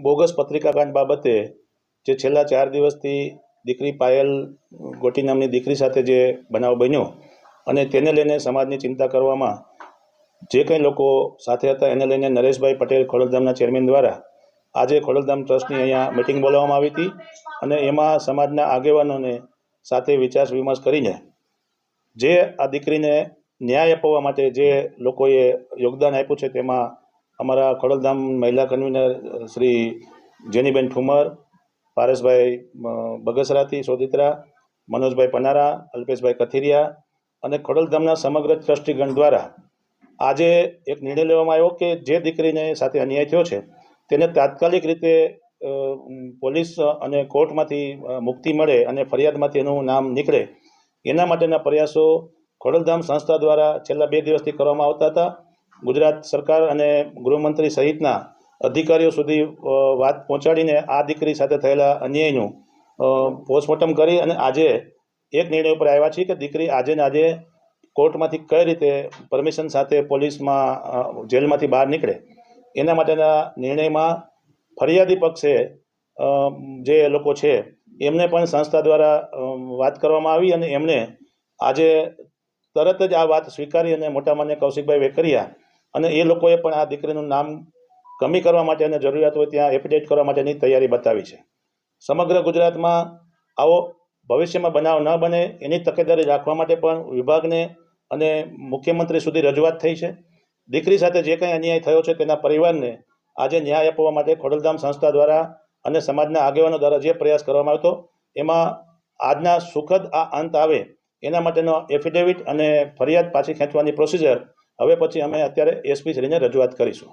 Bogus પત્રિકાકાંડ બાબતે જે છેલ્લા 4 દિવસથી દીકરી પાયલ ગોટી નામની દીકરી સાથે જે બનાવ બન્યો અને તેને લઈને સમાજની ચિંતા કરવામાં જે કંઈ લોકો સાથે હતા એને લઈને નરેશભાઈ પટેલ ખોડલધામના ચેરમેન દ્વારા આજે ખોડલધામ ટ્રસ્ટની અહીંયા મિટિંગ બોલાવવામાં આવી હતી અને એમાં સમાજના આગેવાનોને સાથે વિચાર વિમર્શ કરીને જે આ દીકરીને ન્યાય અપાવવા માટે જે લોકોએ યોગદાન આપ્યું છે તેમાં અમારા ખોડલધામ મહિલા કન્વીનર શ્રી જેનીબેન ઠુમર, પારેશભાઈ બગસરાથી સોદિત્રા, મનોજભાઈ પનારા, અલ્પેશભાઈ કથિરિયા અને ખોડલધામના સમગ્ર ટ્રસ્ટીગણ દ્વારા આજે એક નિર્ણય લેવામાં આવ્યો કે જે દીકરીને સાથે અન્યાય થયો છે તેને તાત્કાલિક રીતે પોલીસ અને કોર્ટમાંથી મુક્તિ મળે અને ફરિયાદમાંથી એનું નામ નીકળે એના માટેના પ્રયાસો ખોડલધામ સંસ્થા દ્વારા છેલ્લા 2 દિવસથી કરવામાં આવતા હતા. ગુજરાત સરકાર અને ગૃહમંત્રી સહિતના અધિકારીઓ સુધી વાત પહોંચાડીને આ દીકરી સાથે થયેલા અન્યાયનું પોસ્ટમોર્ટમ કરી અને આજે એક નિર્ણય ઉપર આવ્યા છીએ કે દીકરી આજે ને આજે કોર્ટમાંથી કઈ રીતે પરમિશન સાથે પોલીસમાં જેલમાંથી બહાર નીકળે એના માટેના નિર્ણયમાં ફરિયાદી પક્ષે જે લોકો છે એમને પણ સંસ્થા દ્વારા વાત કરવામાં આવી અને એમણે આજે તરત જ આ વાત સ્વીકારી અને મોટા માન્ય કૌશિકભાઈ વેકરિયા અને એ લોકોએ પણ આ દીકરીનું નામ કમી કરવા માટે અને જરૂરિયાત હોય ત્યાં એફિડેવિટ કરવા માટેની તૈયારી બતાવી છે. સમગ્ર ગુજરાતમાં આવો ભવિષ્યમાં બનાવ ન બને એની તકેદારી રાખવા માટે પણ વિભાગને અને મુખ્યમંત્રી સુધી રજૂઆત થઈ છે. દીકરી સાથે જે કંઈ અન્યાય થયો છે તેના પરિવારને આજે ન્યાય આપવા માટે ખોડલધામ સંસ્થા દ્વારા અને સમાજના આગેવાનો દ્વારા જે પ્રયાસ કરવામાં આવ્યો એમાં આજના સુખદ આ અંત આવે એના માટેનો એફિડેવિટ અને ફરિયાદ પાછી ખેંચવાની પ્રોસિજર હવે પછી અમે અત્યારે એસપી શ્રીને રજૂઆત કરીશું.